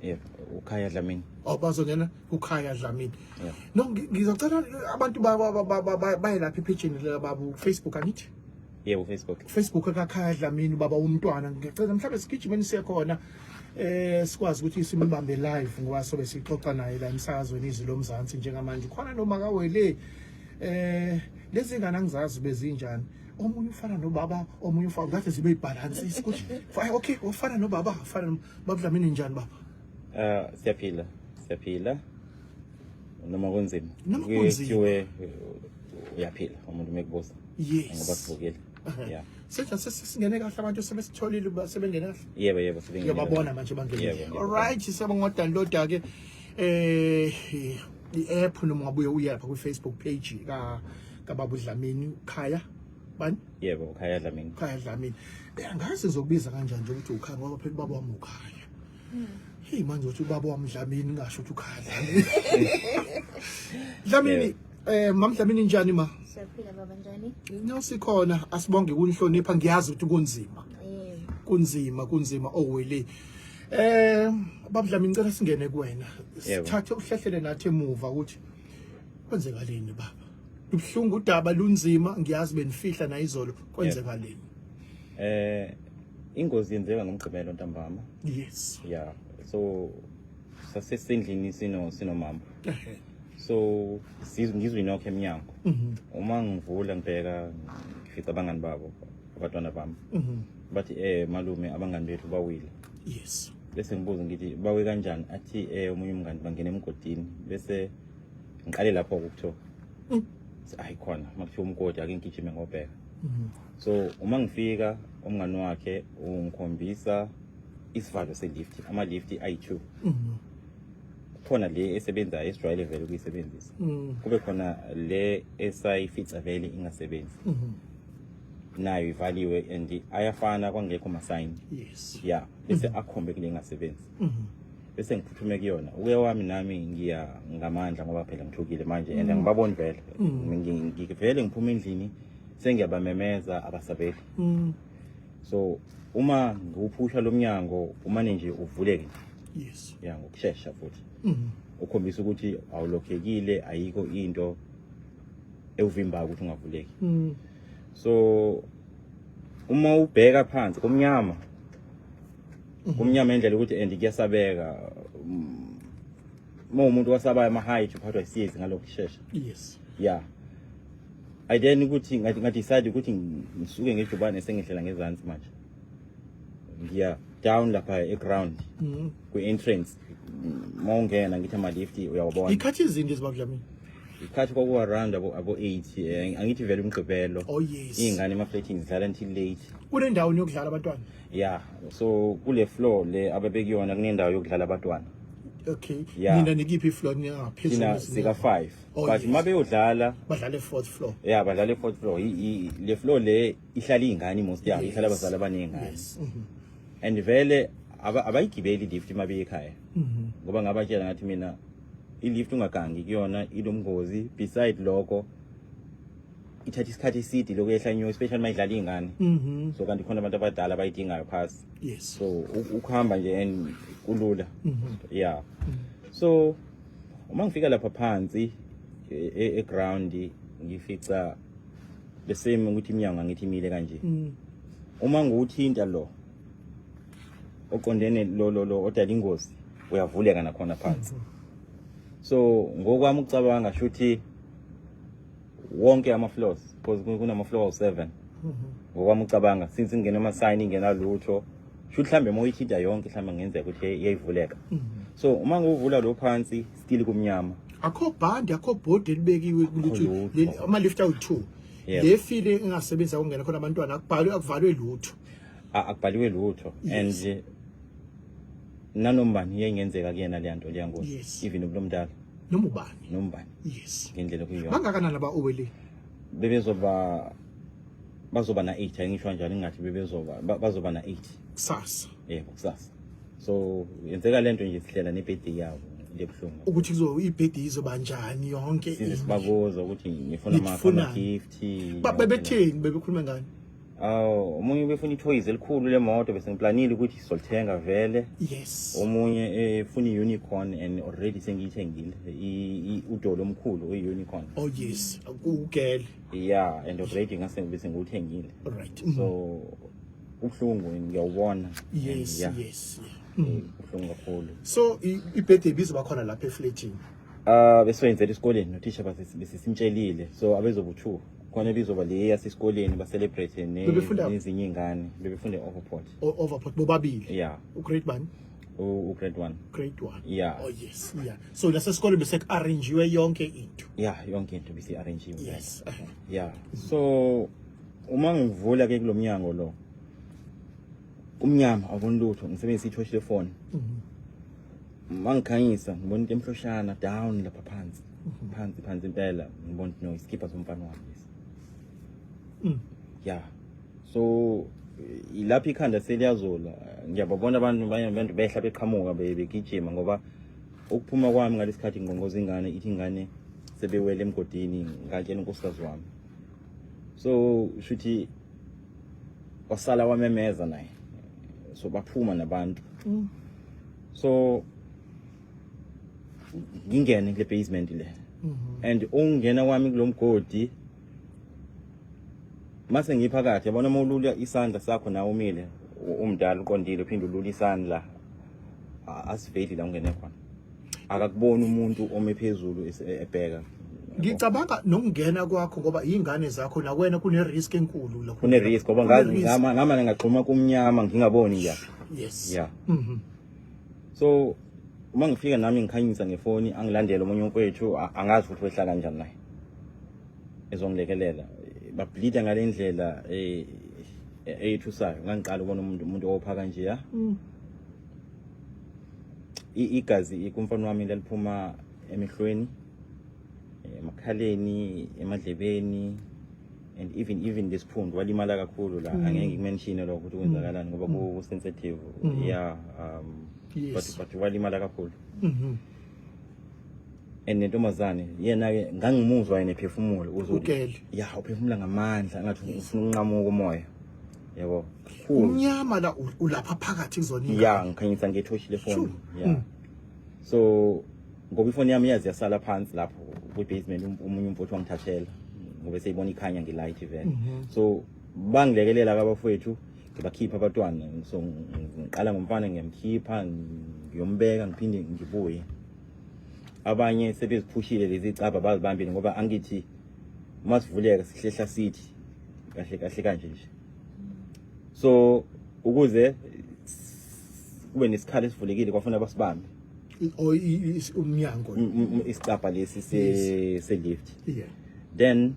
Yebo, uKhaya Dlamini. Bazongena uKhaya Dlamini. Yebo. No, ngizocela abantu bayelapha ipage labo Facebook anithi. Yebo, Facebook kaKhaya Dlamini baba umntwana ngicela mhlawumbe sigijimeni siyakhona sikwazi ukuthi simbambe live ngoba sobe sixoxa naye la emsakazweni izwi lomzansi njengamanje khona noma kawele lezi ngane angizazi bezinjani omunye ufana nobaba omunye ufana ngathi zibe ibalance ukuthi okay ufana nobaba ufana baba Dlamini njani baba siyaphila noma kunzima kuthiwe uyaphila umuntu mekubuza ngoba sivukile yeah sesingene kahle abantu sebesitholile basebengene kahle yebo sebengene ngiyababona manje bangene alright siyabonga download ke i-app noma ngabuye uyapha ku Facebook page ka baba Dlamini Khaya bani yebo Khaya Dlamini angazi ngizokubiza kanjani nje ukuthi ukhaya ngoba phela baba wami uKhaya hey manje uthi baba wami Dlamini ngasho ukuthi uKhaya Dlamini Mam Dlamini njani ma? Siyaphila baba njani? Nasikhona asibonge kunihlonipha ngiyazi ukuthi kunzima. Kunzima owele. Baba Dlamini ngicela singene kuwena. Sithathe uhlehlele nathi emuva ukuthi kwenzekaleni baba. Ubhlungu udaba lunzima ngiyazi benifihla na izolo kwenzekaleni. Ingozi yenzeka ngomgqibelo ntambama. Yes. Yeah. So sasesendlini sinomama. So ngizwe inokho eminyango uma ngivula ngibheka ngifica abangani babo abatwana bami bathi malume abangani bethu bawile. Yes. Bese ngibuza ngithi bawe kanjani athi omunye umngani bangena emgodini bese ngiqale lapho ukuthiwa ayikhona makuthiwa umgodi ake ngigijime ngobheka. So uma ngifika umngani wakhe ungikhombisa isivalo selift ama lift ayi2 khona le esebenza esijwayele vele ukuyisebenzisa kube khona le esayifica vele ingasebenzi nayo ivaliwe and ayafana kwangekho ma sign. Yes. Yeah bese akhombe kule ingasebenzi bese ngiphuthume kuyona uke wami nami ngiya ngamandla ngoba phela ngithukile manje and ngibaboni vele ngivele ngiphuma endlini sengiyabamemeza abasabeli. So uma ngiwuphusha lo mnyango umane nje uvuleke. Yes. Yeah ngokusheshsha futhi ukhombisa ukuthi awulokhekile ayikho into evimba ukuthi ungavuleki. So uma ubheka phansi kumnyama endlela ukuthi kuyasabeka uma umuntu wasabaya ama height uphathwa isiyezi ngalokusheshsha. Yes. Yeah I then ukuthi ngathi decide ukuthi ngisuke ngejubane sengihlela ngezansi manje ngiya down lapha eground ku entrance mawungena ngithi ama lift uyawabona ikhathi izindi baba Dlamini ikhathi kwaku around abo 8 angithi vele umgqibelo. Oh yes. Ingane emaflatini zidlala until late kunendawo yokudlala abantwana. Yeah so kule floor le ababekuyona kunendawo yokudlala abantwana. Okay. Yeah. Nina nikiphi floor ningaphezulu sika 5 but mabe udlala badlala 4th floor. Yeah badlala 4th floor le floor le ihlala izingane most yeah ihlala abazali abaningi. Yes. And vele abayigibeli lift mabe ekhaya ngoba ngabatshela ngathi mina ilift ungagangi kuyona ilomgozi beside lokho ithatha isikhathi eside lokuyehla nyo especially mayidlala izingane. So kanti khona abantu abadala abayidingayo phasi. Yes. So ukuhamba nje and kulula. Yeah. So uma ngifika lapha phansi eground ngifica bese ukuthi iminyango ngithi imile kanje. Uma nguthinta lo oqondene lo odala ingozi uyavuleka nakhona phansi. So ngokwami ucabanga shuthi wonke ama floors because kunama floors 7 ngokwami ucabanga since ingena ama sign ingena lutho shuthi mhlambe moyithinta yonke mhlambe ngenzeka ukuthi iyayivuleka. So uma nguvula lo phansi still kumnyama akho band akho board elibekiwe ukuthi ama lift awu2 le file engasebenza ukungena khona abantwana akuvalwe lutho akubhaliwe lutho. And nanombani yengenzeka kuyena le nto leyangozi even ubulomdala noma ubani. Yes. Ngendlela kuyona bangakanani aba owele bazoba na 8 ayingisho kanjani ngathi bazoba na 8 kusasa. Kusasa. So yenzeka lento nje sihlela nebirthday yabo lebhlungu ukuthi ibirthday izoba njani yonke sibabuza ukuthi ngifuna ama gift babetheni bebekhuluma ngani Omunye befuna i-toys elikhulu lemoto bese ngiplanile ukuthi sizolithenga vele. Yes. Omunye efuna i-unicorn and already sengiyithengile udolo omkhulu oyi-unicorn. Oh yes, ugel. Yeah, and already ngase bese ngiwuthengile. All right. So ubhlungu ngiyawubona. Yes, yeah. yes. Ubhlungu kakhulu. So i-birthday bizoba khona lapha efletini. Besoyenzela esikoleni nothisha besisimtshelile so abezobu2 khona bizoba le yasesikoleni ba celebrate nezinye ingane bebefunda Overport. Overport bobabili. Yeah. Grade 1. Grade 1. Grade 1. Yeah. Oh yes, yeah. So lasesikoleni bese arrangewe yonke into. Yeah, yonke into bese arrangewe. Yes. Yeah. So uma ngivula ke kulomnyango lo umnyama abona lutho ngisebenzisa ithoshi lefoni. Mangikhanyisa ngibona into emhloshana down lapha phansi. Phansi impela ngibona no iskipper somfana wami. Yeah. So ilapha ikhanda seliyazola ngiyababona abantu behla beqhamuka begijima ngoba ukuphuma kwami ngalesikhathi ngongoza ingane ithi ingane sebewele emgodini ngatshela unkosikazi wami. So shuthi wasala wamemeza naye. So baphuma nabantu. So ngingene kule basement le. And ungena wami kulomgodi mase ngiphakathi yabona mawulula isandla sakho nawe umile umdala uqondile uphinde ulula isandla asiveli la ungene khona akakubona umuntu omephezulu ebheka. Ngicabanga nokungena kwakho ngoba izingane zakho na wena kune risk enkulu lokho. Kune risk ngoba ngama ngaqhuma kumnyama ngingaboni nje. Yes. Yeah. So uma ngifika nami ngikhanyisa ngefoni angilandela umunye umfowethu angazi ukuthi wehla kanjani naye ezongilekelela bableeda ngalendlela eyithusayo ngangiqala ubona umuntu ophaka nje ya igazi ikumfana wami laliphuma emehlweni emakhaleni emadlebeni and even lesiphundu walimala kakhulu la angeke ngikumention lokho ukuthi kwenzakalani ngoba ku sensitive. Yeah. Yes. But walimala kakhulu. And nentombazane yena ke ngangimuzwa yena ephefumula uzothi yeah uphefumula ngamandla ngathi ufuna unqamuka umoya yabo umnyama la ulapha phakathi kuzona yeah ngikhanyisa ngethoshi lefoni. Yeah. So ngoba ifoni yami yazi yasala phansi lapho ku basement umunye umfowethu wangithathela ngoba seyibona ikhanya ngelight vele. So bangilekelela kabafowethu ngibakhipha abantwana so ngiqala ngomfana ngiyamkhipha ngiyombeka ngiphinde ngibuye. Abanye sebeziphushile lezi icaba bazibambile ngoba angithi masivuleka sihlehla sithi kahle kanje nje. So ukuze kube nesikhala esivulekile kwafuna basibambe umnyango isicaba lesi se lift. Yeah. Then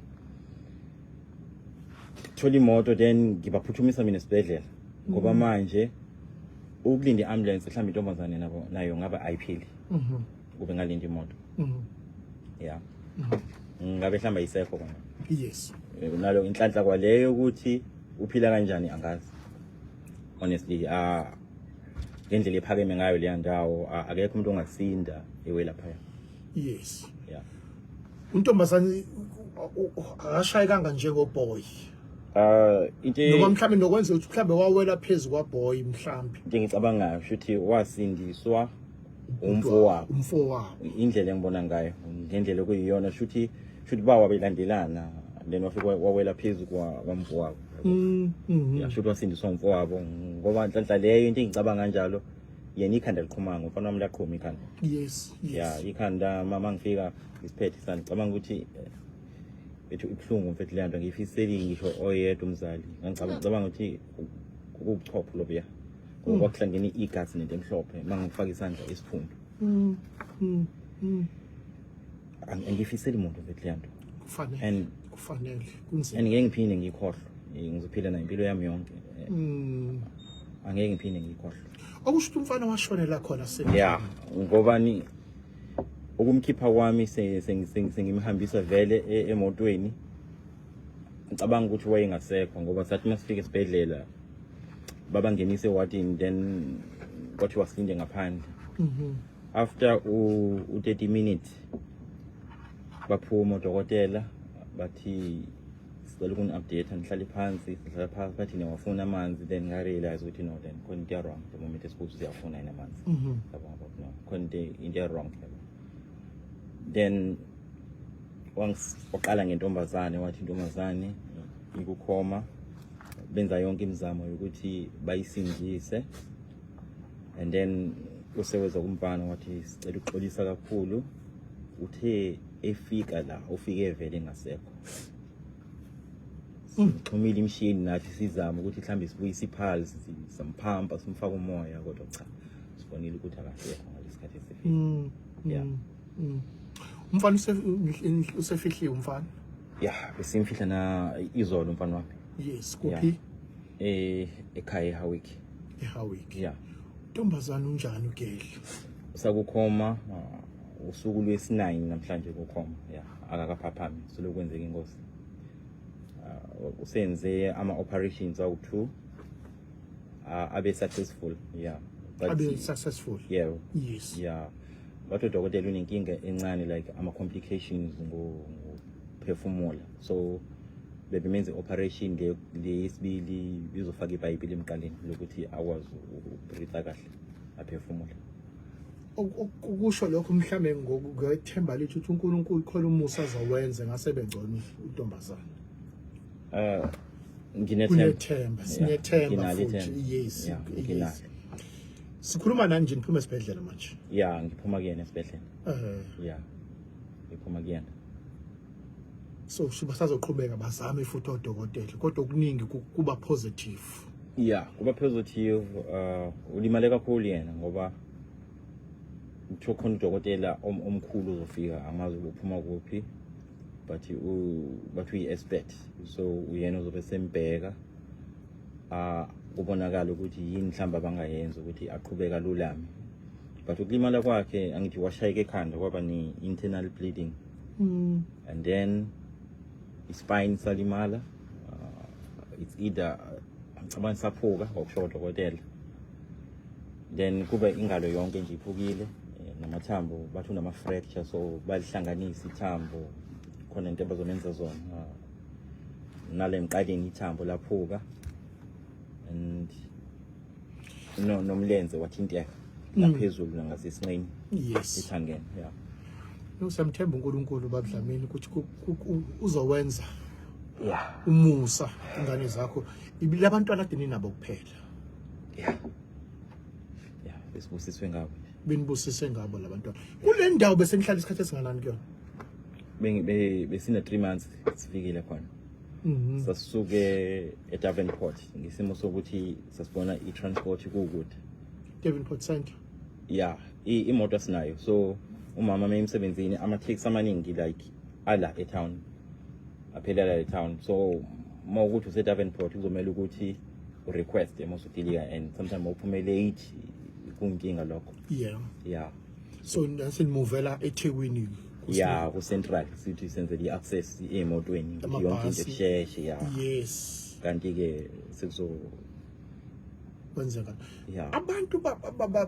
thola imoto then ngibaphuthumisa mina esibhedlela ngoba manje ukulinda iambulance mhlawumbe intombazane nabo nayo ngaba ayiphili. Ube ngalinda imoto. Yeah. Ngabe mhlawumbe isekho kona. Yes. Nalo inhlanhla kwaleyo ukuthi uphila kanjani angazi. Honestly ngendlela ephakeme ngayo le ndawo akekho umuntu ongasinda ewela phaya. Yes. Yeah. Untombazane akashayekanga njengoboy. Into noma mhlambe nokwenza ukuthi mhlambe wawela phezulu kwaboy mhlambe. Into engicabangayo ukuthi wasindiswa umfowabo. Indlela engibona ngayo ngendlela okuyiyona shuthi bawa belandelana then wafika wawela phezulu kwamfowabo. Yeah, shuthi wasindiswa umfowabo ngoba inhlanhla leyo into engicabanga kanjalo yena ikhanda liqhumanga umfana wami laqhuma ikhanda. Yes. Yeah, ikhanda mama ngifika isiphethe sana ngicabanga ukuthi ethu ibhlungu mfethu le nto ngifiseli ngisho oyedwa umzali ngicabanga ukuthi ukuchopho lobuya ngoba kuhlangene igazi nento emhlophe mangifaka isandla esiphundu. Angifiseli umuntu mfethu le nto kufanele kunzima and ngeke ngiphinde ngikhohlwe ngizophila nayo impilo yami yonke. Angeke ngiphinde ngikhohlwe okusho umfana washonela khona yeah ngoba ni ukumkhipha kwami sengimhambisa vele emotweni ngicabanga ukuthi wayengasekho ngoba sathi masifika esibhedlela babangenise wadini then kwathi wasilinde ngaphandle. After 30 minutes baphuma udokotela bathi sicela ukuni-update nihlale phansi sihlala phansi bathi niyawafuna amanzi then nga-realize ukuthi no then khona into wrong the moment esibuthi siyafuna yini amanzi yabona ukuthi no khona into wrong then waqala ngentombazane wathi intombazane ikukhoma benza yonke imizamo yokuthi bayisindise and then useweza kumfana wathi sicela ukuxolisa kakhulu uthe efika la ufike evele engasekho xhumile imshini nathi sizama ukuthi mhlambe sibuyise ipulse samphampa simfaka umoya kodwa cha sibonile ukuthi akasekho ngalesikhathi esifika yeah umfana usefihliwe umfana yeah besimfihla na izolo umfana wami yes kuphi ekhaya eHawiki yeah ntombazana unjani ugedla sakukhoma usuku lwesi9 namhlanje kukhoma yeah akakaphaphami solokwenzeka ingozi usenze ama operations awu2 abe successful yeah abe successful yeah yes yeah but udokotela unenkinga encane like ama complications ngophefumula so bebenze operation lesibili bizofaka ipipe lemqaleni lokuthi akwazi ukubreathe kahle aphefumula ukusho lokho mhlambe ngokuthemba lithi ukuthi uNkulunkulu khona umusa azawenza ngasebencono untombazana nginethemba sinethemba futhi yes sikhuluma nani nje niphuma esibhedlela manje yeah ngiphuma kuyena esibhedlela yeah ngiphuma kuyena so sibasazoqhubeka bazame futhi odokotela kodwa okuningi kuba positive yeah kuba positive ulimale kakhulu yena ngoba utho khona udokotela omkhulu uzofika angazi ukuphuma kuphi but we expect so uyena uzobe sembheka kubonakala ukuthi yini mhlamba bangayenza ukuthi aqhubeka lulame but ukulimala kwakhe angithi washayeka ekhanda kwaba ni internal bleeding and then spine salimala it's either ngicabanga saphuka ngokusho udokotela then kube ingalo yonke nje iphukile namathambo bathu nama fracture so balihlanganisa ithambo khona into abazomenza zona nale emqaleni ithambo laphuka and nomlenze wathinteka laphezulu ngasesinqeni yes ithangeni yeah usamthemba uNkulunkulu babudlamini ukuthi uzowenza yeah umusa ingane zakho labantwana adini nabo kuphela yeah besibusiswe ngabo benibusise ngabo labantwana kule ndawo bese nihlala isikhathi esinganani kuyona besina 3 months sifikile khona sasuke eDaventport ngisimo sokuthi sasibona i-transport kukude Devonport Center yeah imoto sinayo so umama emsebenzini ama-taxi amaningi like ala etown aphelela etown so mawukuthi useDaventport uzomela ukuthi urequest emosudilika and sometimes uphume late kunkinga lokho yeah so nasenimuvela eThekwini yeah ku central sithi senze i-access emotweni yonke into esheshe yeah yes kanti ke sekuzo kwenzeka yeah abantu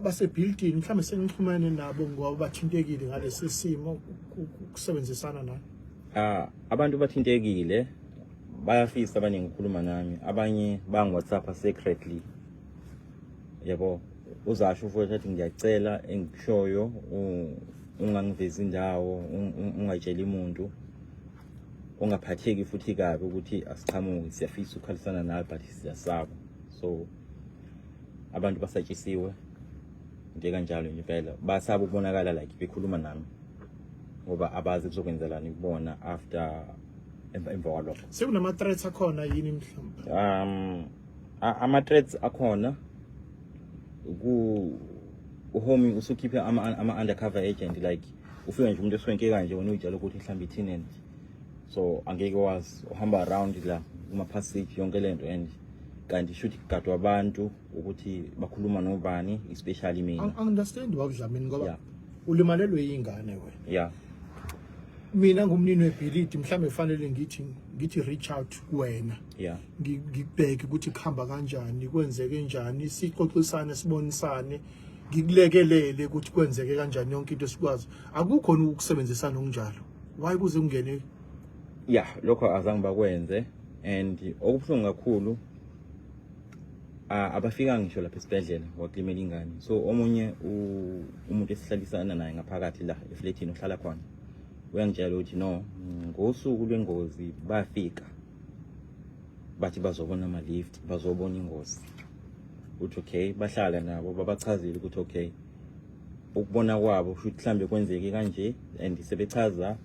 base building mhlawumbe senixhumane nabo ngoba bathintekile ngalesi simo ukusebenzisana na abantu bathintekile bayafisa abaningi ukukhuluma nami abanye bang WhatsApp secretly yabo uzasho futhi ukuthi ngiyacela engishoyo ungangivezi indawo ungayitsheli umuntu ungaphatheki futhi kabi ukuthi asiqhamuki siyafisa ukukhalisana nawe but siyasaba so abantu basatshisiwe into kanjalo nje phela basaba ukubonakala like bekhuluma nami ngoba abazi kuzokwenzelana kubona after emva kwalokho sekunama threats akhona yini mhlawumbe ama threats akhona uHomi usukhiphe ama undercover agent like ufika nje umuntu eswenke kanje wena uyitshela ukuthi mhlawumbe i-tenant so angeke wazi uhamba around la kuma passage yonke lento and kanti should kugadwa abantu ukuthi bakhuluma nobani especially mina understand bakudlamini ngoba ulimalelwe yingane wena yeah mina ngumnini webhilidi mhlambe kufanele ngithi reach out kuwena yeah ngibheke ukuthi kuhamba kanjani kwenzeke njani sixoxisane sibonisane ngikulekelele ukuthi kwenzeke kanjani yonke into sikwazi akukhona ukusebenzisana okunjalo why kuze ungene yeah lokho azange bakwenze and okubuhlungu kakhulu abafika ngisho lapha esibhedlela wakulimela ingane. So omunye umuntu esihlalisana naye ngaphakathi la eflatini ohlala khona uyangitshela ukuthi no, ngosuku lwengozi bafika bathi bazobona ama lift, bazobona ingozi. Uthi okay, bahlala nabo babachazile ukuthi okay, ukubona kwabo futhi mhlambe kwenzeke kanje, and sebechaza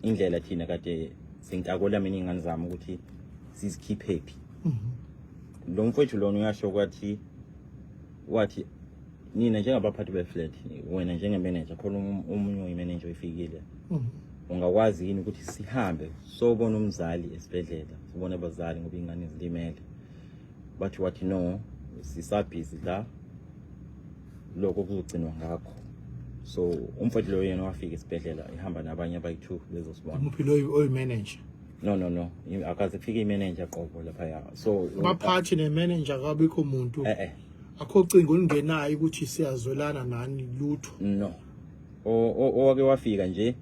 indlela thina kade sintakola mina ingane zami ukuthi sizikhiphe phi. Lo mfowethu lona uyasho ukuthi wathi nina njengabaphathi be-flat, wena njenge-manager, khona omunye uyi-manager oyifikile, ungakwazi yini ukuthi sihambe sobona umzali esibhedlela, sibone abazali ngoba ingane zilimele? Bathi wathi no, sisabhizi la, lokho kuzogcinwa ngakho. So umfowethu lo yena wafika esibhedlela ehamba nabanye abayi-2 bezosibona. Umuphi lo oyi-manager? No, akaze kufika i-manager qobo lapha ya. So abaphathi ne-manager akabikho umuntu akho cingo olungenayo ukuthi siyazwelana nani lutho? No, owake wafika nje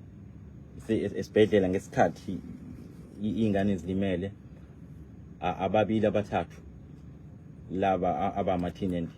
esibhedlela ngesikhathi ingane zilimele ababili abathathu laba abama-tenant